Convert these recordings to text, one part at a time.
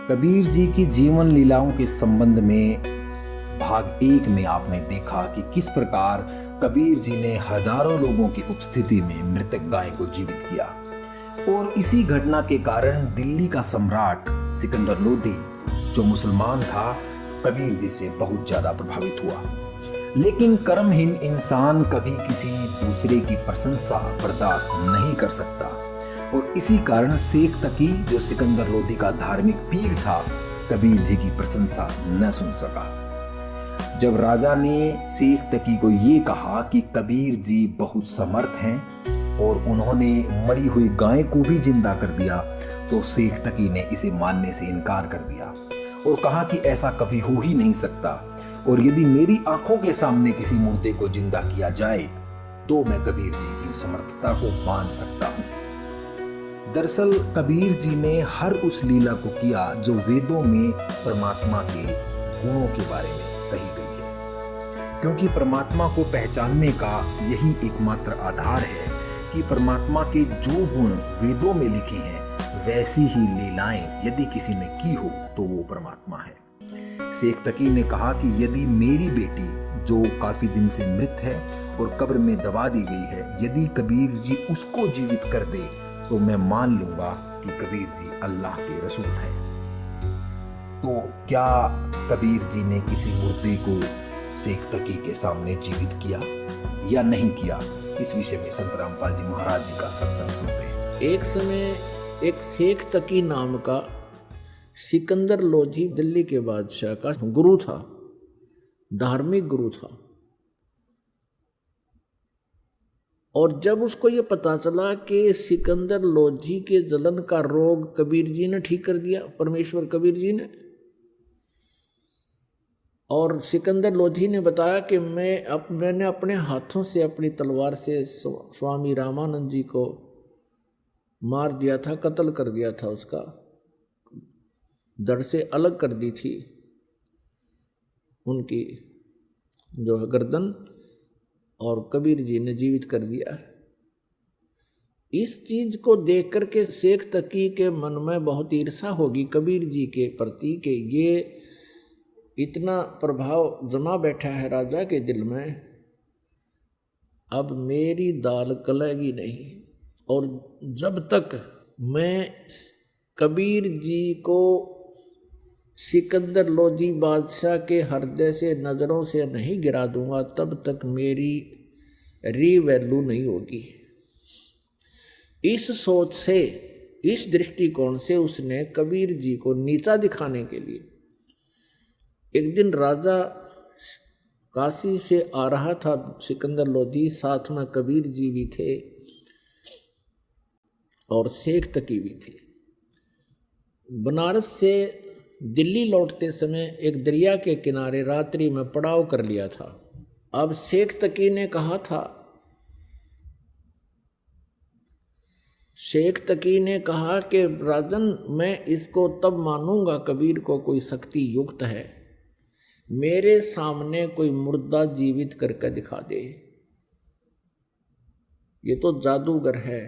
कबीर जी की जीवन लीलाओं के संबंध में भाग 1 में आपने देखा कि किस प्रकार कबीर जी ने हजारों लोगों की उपस्थिति में मृतक गाय को जीवित किया और इसी घटना के कारण दिल्ली का सम्राट सिकंदर लोधी जो मुसलमान था कबीर जी से बहुत ज्यादा प्रभावित हुआ। लेकिन कर्महीन इंसान कभी किसी दूसरे की प्रशंसा बर्दाश्त नहीं कर सकता और इसी कारण शेख तकी जो सिकंदर लोधी का धार्मिक पीर था कबीर जी की प्रशंसा न सुन सका। जब राजा ने शेख तकी को ये कहा कि कबीर जी बहुत समर्थ हैं और उन्होंने मरी हुई गाय को भी जिंदा कर दिया तो शेख तकी ने इसे मानने से इनकार कर दिया और कहा कि ऐसा कभी हो ही नहीं सकता और यदि मेरी आंखों के सामने किसी मुर्दे को जिंदा किया जाए तो मैं कबीर जी की समर्थता को मान सकता हूं। दरअसल कबीर जी ने हर उस लीला को किया जो वेदों में परमात्मा के गुणों के बारे में कही गई है, क्योंकि परमात्मा को पहचानने का यही एकमात्र आधार है कि परमात्मा के जो गुण वेदों में लिखे हैं वैसी ही लीलाएं यदि किसी ने की हो तो वो परमात्मा है। शेख तकी ने कहा कि यदि मेरी बेटी जो काफी दिन से मृत है और कब्र में दबा दी गई है, यदि कबीर जी उसको जीवित कर दे तो मैं मान लूंगा कि कबीर जी अल्लाह के रसूल हैं। तो क्या कबीर जी ने किसी मुर्दे को शेख तकी के सामने जीवित किया या नहीं किया, इस विषय में संत रामपाल जी महाराज जी का सत्संग सुनते हैं। एक समय एक शेख तकी नाम का सिकंदर लोधी दिल्ली के बादशाह का गुरु था, धार्मिक गुरु था। और जब उसको ये पता चला कि सिकंदर लोधी के जलन का रोग कबीर जी ने ठीक कर दिया, परमेश्वर कबीर जी ने, और सिकंदर लोधी ने बताया कि मैंने अपने हाथों से अपनी तलवार से स्वामी रामानंद जी को मार दिया था, कत्ल कर दिया था, उसका धड़ से अलग कर दी थी उनकी जो है गर्दन, और कबीर जी ने जीवित कर दिया है। इस चीज को देख करके शेख तकी के मन में बहुत ईर्षा होगी कबीर जी के प्रति कि ये इतना प्रभाव जमा बैठा है राजा के दिल में, अब मेरी दाल गलेगी नहीं। और जब तक मैं कबीर जी को सिकंदर लोधी बादशाह के हृदय से नज़रों से नहीं गिरा दूंगा तब तक मेरी रीवैल्यू नहीं होगी। इस सोच से, इस दृष्टिकोण से उसने कबीर जी को नीचा दिखाने के लिए एक दिन राजा काशी से आ रहा था सिकंदर लोधी, साथ में कबीर जी भी थे और शेख तकी भी थे। बनारस से दिल्ली लौटते समय एक दरिया के किनारे रात्रि में पड़ाव कर लिया था। अब शेख तकी ने कहा था, शेख तकी ने कहा कि राजन मैं इसको तब मानूंगा कबीर को कोई शक्ति युक्त है, मेरे सामने कोई मुर्दा जीवित करके दिखा दे, ये तो जादूगर है।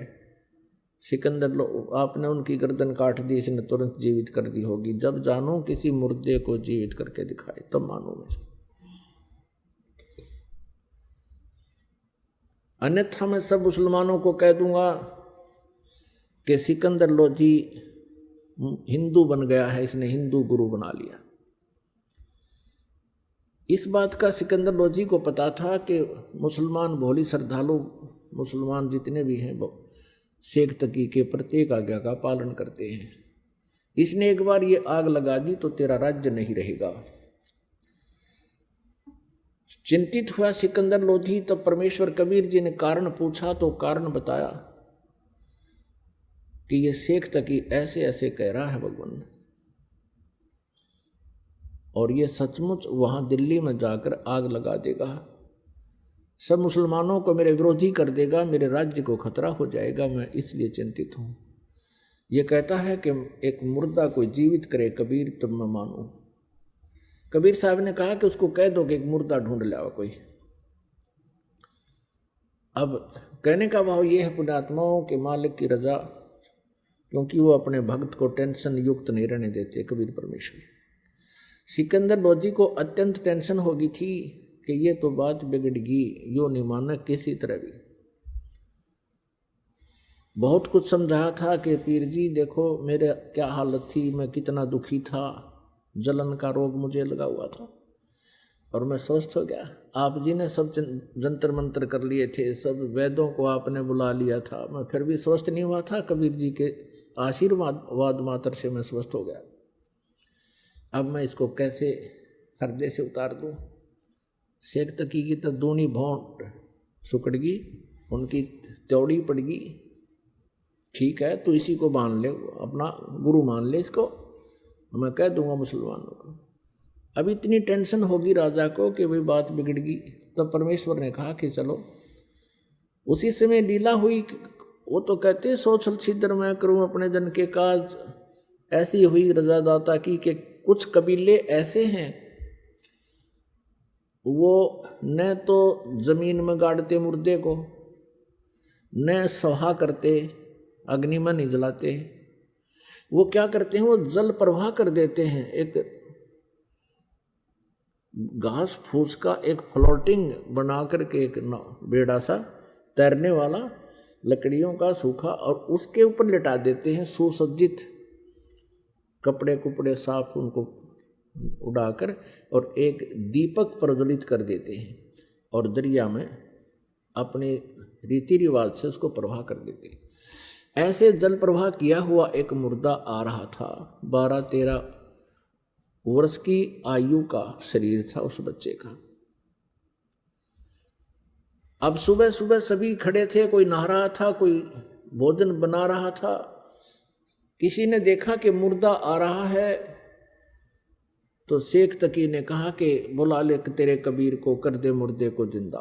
सिकंदर आपने उनकी गर्दन काट दी, इसने तुरंत जीवित कर दी होगी, जब जानूं किसी मुर्दे को जीवित करके दिखाए तब मानूं मैं, अन्यथा मैं सब मुसलमानों को कह दूंगा कि सिकंदर लोधी हिंदू बन गया है, इसने हिंदू गुरु बना लिया। इस बात का सिकंदर लोधी को पता था कि मुसलमान भोली श्रद्धालु मुसलमान जितने भी हैं वो शेख तकी के प्रत्येक आज्ञा का पालन करते हैं। इसने एक बार ये आग लगा दी तो तेरा राज्य नहीं रहेगा। चिंतित हुआ सिकंदर लोधी, तब परमेश्वर कबीर जी ने कारण पूछा तो कारण बताया कि ये शेख तकी ऐसे ऐसे कह रहा है भगवान, और ये सचमुच वहां दिल्ली में जाकर आग लगा देगा, सब मुसलमानों को मेरे विरोधी कर देगा, मेरे राज्य को खतरा हो जाएगा, मैं इसलिए चिंतित हूँ। ये कहता है कि एक मुर्दा कोई जीवित करे कबीर तब मैं मानूं। कबीर साहब ने कहा कि उसको कह दो कि एक मुर्दा ढूंढ लाओ कोई। अब कहने का भाव ये है पुण्यात्माओं के मालिक की रजा क्योंकि वो अपने भक्त को टेंशन युक्त नहीं रहने देते कबीर परमेश्वर। सिकंदर लोधी को अत्यंत टेंशन होगी थी कि ये तो बात बिगड़गी, यो नहीं माना किसी तरह भी। बहुत कुछ समझाया था कि पीर जी देखो मेरे क्या हालत थी, मैं कितना दुखी था, जलन का रोग मुझे लगा हुआ था और मैं स्वस्थ हो गया। आप जी ने सब जंतर मंत्र कर लिए थे, सब वैद्यों को आपने बुला लिया था, मैं फिर भी स्वस्थ नहीं हुआ था। कबीर जी के आशीर्वाद मात्र से मैं स्वस्थ हो गया। अब मैं इसको कैसे हृदय से उतार दूं? शेख तकी की तो दूनी भौंट सुकड़गी, उनकी त्योड़ी पड़गी। ठीक है, तो इसी को मान ले, अपना गुरु मान ले इसको, मैं कह दूंगा मुसलमानों को। अब इतनी टेंशन होगी राजा को कि भाई बात बिगड़गी। तब परमेश्वर ने कहा कि चलो, उसी समय लीला हुई। वो तो कहते सोचल छिद्र मैं करूं अपने जन के काज, ऐसी हुई रजा दाता की कि कुछ कबीले ऐसे हैं वो न तो जमीन में गाड़ते मुर्दे को, न सहा करते, अग्नि में नहीं जलाते। वो क्या करते हैं, वो जल प्रवाह कर देते हैं। एक घास फूस का एक फ्लोटिंग बना करके एक बेड़ा सा तैरने वाला लकड़ियों का सूखा, और उसके ऊपर लिटा देते हैं सुसज्जित कपड़े कुपड़े साफ उनको उड़ाकर, और एक दीपक प्रज्वलित कर देते हैं और दरिया में अपने रीति रिवाज से उसको प्रवाह कर देते हैं। ऐसे जल प्रवाह किया हुआ एक मुर्दा आ रहा था। 12-13 वर्ष की आयु का शरीर था उस बच्चे का। अब सुबह सुबह सभी खड़े थे, कोई नहा रहा था, कोई भोजन बना रहा था। किसी ने देखा कि मुर्दा आ रहा है, तो शेख तकी ने कहा कि बुला ले तेरे कबीर को, कर दे मुर्दे को जिंदा।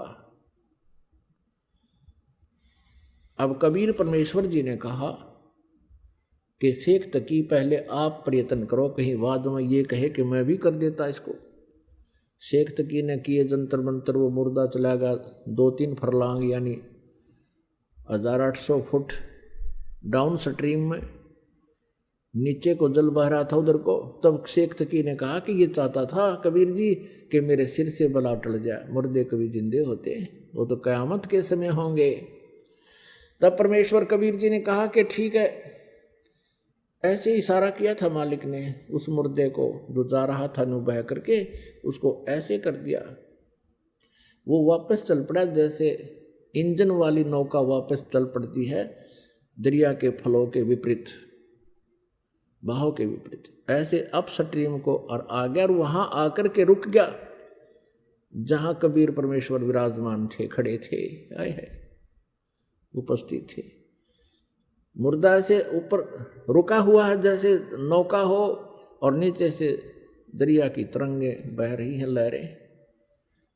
अब कबीर परमेश्वर जी ने कहा कि शेख तकी पहले आप प्रयत्न करो, कहीं बाद में ये कहे कि मैं भी कर देता इसको। शेख तकी ने किए जंतर मंतर, वो मुर्दा चला गया 2-3 फरलांग यानी 1800 फुट डाउन स्ट्रीम में, नीचे को जल बह रहा था उधर को। तब शेख तकी ने कहा कि ये चाहता था कबीर जी कि मेरे सिर से बला टल जाए, मुर्दे कभी जिंदे होते हैं, वो तो कयामत के समय होंगे। तब परमेश्वर कबीर जी ने कहा कि ठीक है। ऐसे इशारा किया था मालिक ने उस मुर्दे को जो जा रहा था, नु बह करके उसको ऐसे कर दिया, वो वापस चल पड़ा जैसे इंजन वाली नौका वापस चल पड़ती है दरिया के फ्लो के विपरीत, बहाव के विपरीत। ऐसे अप स्ट्रीम को और आ गया, और वहां आकर के रुक गया जहां कबीर परमेश्वर विराजमान थे, खड़े थे, आए है उपस्थित थे। मुर्दा से ऊपर रुका हुआ है जैसे नौका हो, और नीचे से दरिया की तरंगे बह रही हैं, लहरें।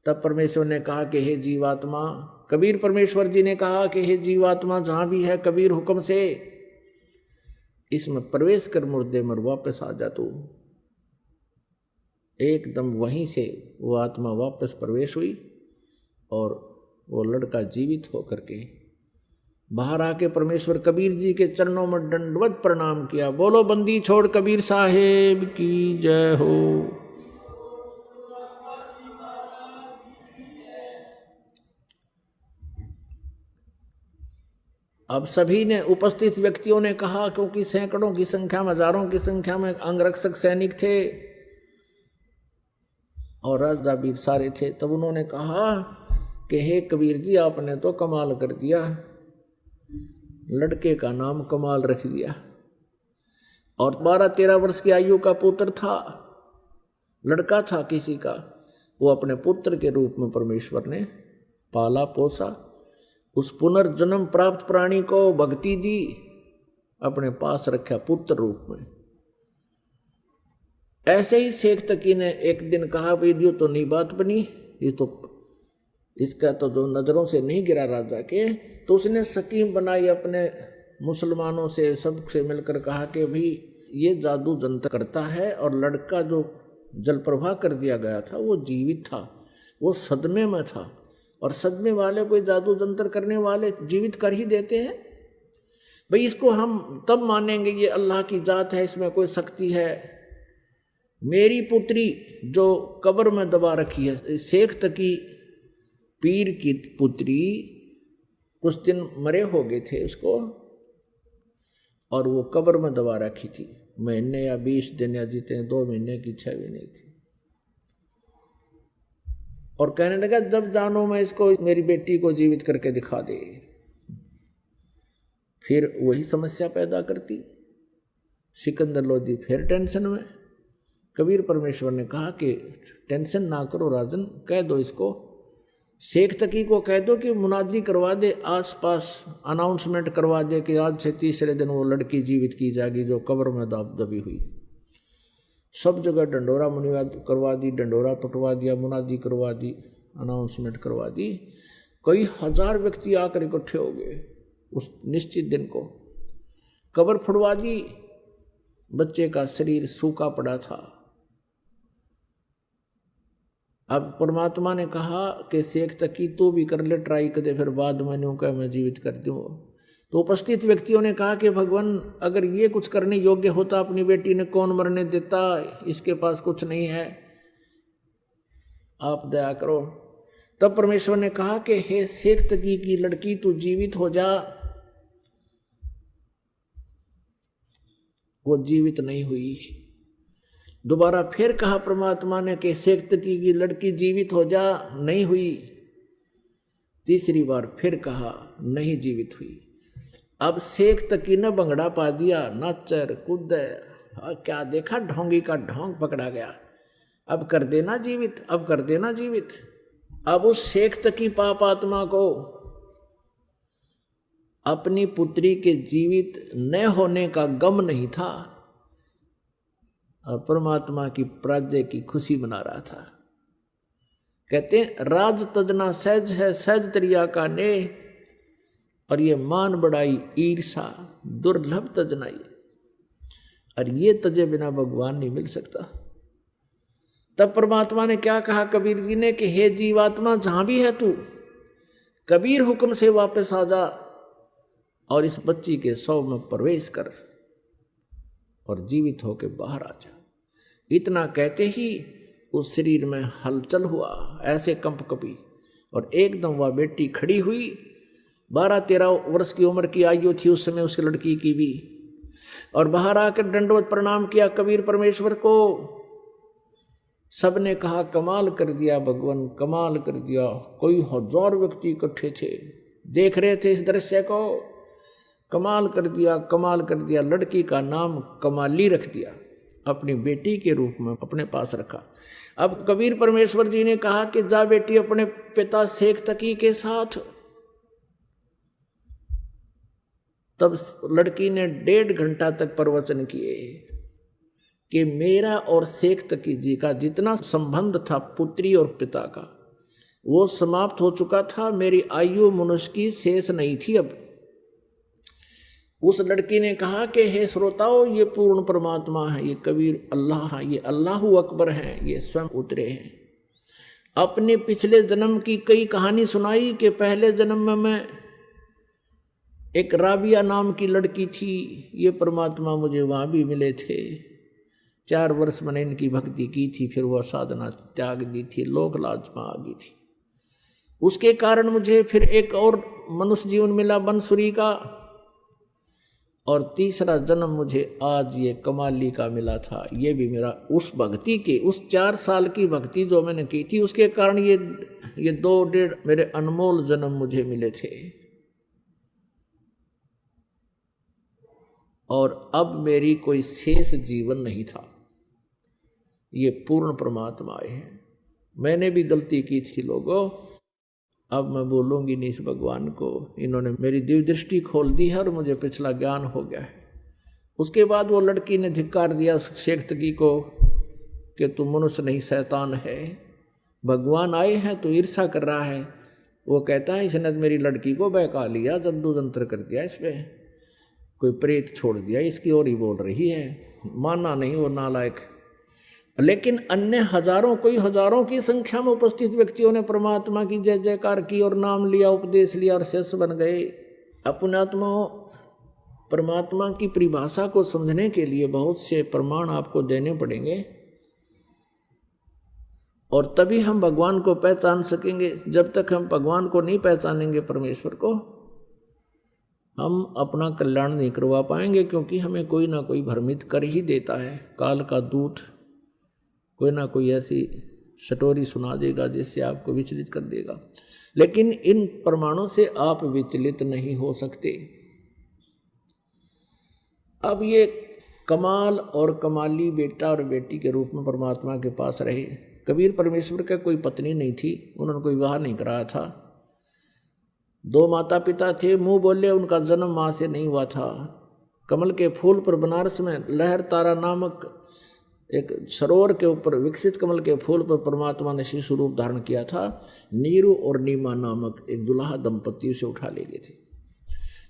तब परमेश्वर ने कहा कि हे जीवात्मा, कबीर परमेश्वर जी ने कहा कि हे जीवात्मा जहां भी है कबीर हुक्म से इसमें प्रवेश कर, मुर्दे मर वापस आ जा तू। एकदम वहीं से वो आत्मा वापस प्रवेश हुई और वो लड़का जीवित होकर के बाहर आके परमेश्वर कबीर जी के चरणों में दंडवत प्रणाम किया। बोलो बंदी छोड़ कबीर साहेब की जय हो। अब सभी ने, उपस्थित व्यक्तियों ने कहा, क्योंकि सैकड़ों की संख्या में, हजारों की संख्या में अंगरक्षक सैनिक थे और राजा वीर सारे थे, तब उन्होंने कहा कि हे कबीर जी आपने तो कमाल कर दिया, लड़के का नाम कमाल रख दिया। और 12-13 वर्ष की आयु का पुत्र था, लड़का था किसी का, वो अपने पुत्र के रूप में परमेश्वर ने पाला पोसा। उस पुनर्जन्म प्राप्त प्राणी को भक्ति दी, अपने पास रखा पुत्र रूप में। ऐसे ही शेख तकी ने एक दिन कहा, भाई ये तो नई बात बनी, ये तो इसका तो जो नजरों से नहीं गिरा राजा के, तो उसने स्कीम बनाई अपने मुसलमानों से, सबसे मिलकर कहा कि भाई ये जादू जंतर करता है, और लड़का जो जल प्रवाह कर दिया गया था वो जीवित था, वो सदमे में था, और सदमे वाले कोई जादू जंतर करने वाले जीवित कर ही देते हैं। भाई इसको हम तब मानेंगे ये अल्लाह की जात है, इसमें कोई शक्ति है। मेरी पुत्री जो कब्र में दबा रखी है, शेख तकी पीर की पुत्री, कुछ दिन मरे हो गए थे उसको, और वो कब्र में दबा रखी थी, महीने या 20 दिन या जीते 2 महीने की 6 भी नहीं थी। और कहने लगा जब जानो मैं इसको, मेरी बेटी को जीवित करके दिखा दे। फिर वही समस्या पैदा करती। सिकंदर लोधी फिर टेंशन में। कबीर परमेश्वर ने कहा कि टेंशन ना करो राजन, कह दो इसको, शेख तकी को कह दो कि मुनादी करवा दे, आसपास अनाउंसमेंट करवा दे कि आज से तीसरे दिन वो लड़की जीवित की जाएगी जो कब्र में दबी हुई। सब जगह डंडोरा मुनिवाद करवा दी, डंडोरा पटवा दिया, मुनादी करवा दी, अनाउंसमेंट करवा दी। कई हजार व्यक्ति आकर इकट्ठे हो गए उस निश्चित दिन को। कब्र फुड़वा दी, बच्चे का शरीर सूखा पड़ा था। अब परमात्मा ने कहा कि शेख तकी तू भी कर ले ट्राई कर दे, फिर बाद में न्यू कह मैं जीवित कर दूँ। तो उपस्थित व्यक्तियों ने कहा कि भगवान अगर ये कुछ करने योग्य होता अपनी बेटी ने कौन मरने देता, इसके पास कुछ नहीं है, आप दया करो। तब परमेश्वर ने कहा कि हे शेख तकी की लड़की तू जीवित हो जा। वो जीवित नहीं हुई। दोबारा फिर कहा परमात्मा ने कि शेख तकी की लड़की जीवित हो जा, नहीं हुई। तीसरी बार फिर कहा, नहीं जीवित हुई। अब शेख तकी ने बंगड़ा पा दिया, नाचर कूद, क्या देखा, ढोंगी का ढोंग पकड़ा गया। अब कर देना जीवित, अब कर देना जीवित। अब उस शेख तकी पाप आत्मा को अपनी पुत्री के जीवित न होने का गम नहीं था, और परमात्मा की प्राज्ञ की खुशी मना रहा था। कहते हैं राज तजना सहज है, सहज तरिया का ने, और ये मान बढ़ाई ईर्षा दुर्लभ तजनाई। और ये तजे बिना भगवान नहीं मिल सकता। तब परमात्मा ने क्या कहा कबीर जी ने कि हे जीवात्मा जहां भी है तू, कबीर हुक्म से वापस आ जा और इस बच्ची के शव में प्रवेश कर और जीवित होकर बाहर आ जा। इतना कहते ही उस शरीर में हलचल हुआ, ऐसे कंप कपी, और एकदम वह बेटी खड़ी हुई। 12-13 वर्ष की उम्र की आयु थी उस समय उस लड़की की भी, और बाहर आकर दंडवत प्रणाम किया कबीर परमेश्वर को। सबने कहा कमाल कर दिया भगवान, कमाल कर दिया। कोई 1000 व्यक्ति इकट्ठे थे, देख रहे थे इस दृश्य को। कमाल कर दिया, कमाल कर दिया। लड़की का नाम कमाली रख दिया, अपनी बेटी के रूप में अपने पास रखा। अब कबीर परमेश्वर जी ने कहा कि जा बेटी अपने पिता शेख तकी के साथ। तब लड़की ने 1.5 घंटा तक प्रवचन किए कि मेरा और शेख तकी जी का जितना संबंध था पुत्री और पिता का, वो समाप्त हो चुका था। मेरी आयु मनुष्य की शेष नहीं थी। अब उस लड़की ने कहा कि हे श्रोताओं, ये पूर्ण परमात्मा है, ये कबीर अल्लाह है, ये अल्लाहु अकबर है, ये स्वयं उतरे हैं। अपने पिछले जन्म की कई कहानी सुनाई कि पहले जन्म में मैं एक राबिया नाम की लड़की थी, ये परमात्मा मुझे वहाँ भी मिले थे। 4 वर्ष मैंने इनकी भक्ति की थी, फिर वह साधना त्याग दी थी, लोक लाज में आ गई थी। उसके कारण मुझे फिर एक और मनुष्य जीवन मिला बनसुरी का, और तीसरा जन्म मुझे आज ये कमाली का मिला था। ये भी मेरा उस भक्ति के, उस 4 साल की भक्ति जो मैंने की थी, उसके कारण ये 2-1.5 मेरे अनमोल जन्म मुझे मिले थे। और अब मेरी कोई शेष जीवन नहीं था। ये पूर्ण परमात्मा आए हैं। मैंने भी गलती की थी लोगों, अब मैं बोलूँगी नहीं इस भगवान को। इन्होंने मेरी दिव्य दृष्टि खोल दी है और मुझे पिछला ज्ञान हो गया है। उसके बाद वो लड़की ने धिक्कार दिया शेख तकी को कि तू मनुष्य नहीं शैतान है, भगवान आए हैं तो ईर्षा कर रहा है। वो कहता है इसने मेरी लड़की को बहका लिया, जद्दू जंत्र कर दिया, इस पर कोई प्रेत छोड़ दिया, इसकी ओर ही बोल रही है। माना नहीं वो नालायक। लेकिन अन्य हजारों की संख्या में उपस्थित व्यक्तियों ने परमात्मा की जय जयकार की और नाम लिया, उपदेश लिया और शिष्य बन गए। अपनात्मा परमात्मा की परिभाषा को समझने के लिए बहुत से प्रमाण आपको देने पड़ेंगे और तभी हम भगवान को पहचान सकेंगे। जब तक हम भगवान को नहीं पहचानेंगे, परमेश्वर को, हम अपना कल्याण नहीं करवा पाएंगे, क्योंकि हमें कोई ना कोई भ्रमित कर ही देता है। काल का दूत कोई ना कोई ऐसी स्टोरी सुना देगा जिससे आपको विचलित कर देगा, लेकिन इन प्रमाणों से आप विचलित नहीं हो सकते। अब ये कमाल और कमाली बेटा और बेटी के रूप में परमात्मा के पास रहे। कबीर परमेश्वर का कोई पत्नी नहीं थी, उन्होंने कोई विवाह नहीं कराया था। 2 माता पिता थे, मुंह बोले उनका जन्म मां से नहीं हुआ था। कमल के फूल पर बनारस में लहर तारा नामक एक सरोवर के ऊपर विकसित कमल के फूल पर परमात्मा ने शिशु रूप धारण किया था। नीरू और नीमा नामक एक दुल्हा दंपति उसे उठा ले गए थे।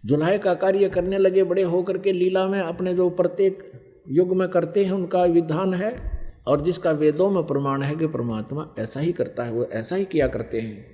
जुल्हे का कार्य करने लगे, बड़े होकर के लीला में अपने जो प्रत्येक युग में करते हैं उनका विधान है, और जिसका वेदों में प्रमाण है कि परमात्मा ऐसा ही करता है, वो ऐसा ही किया करते हैं।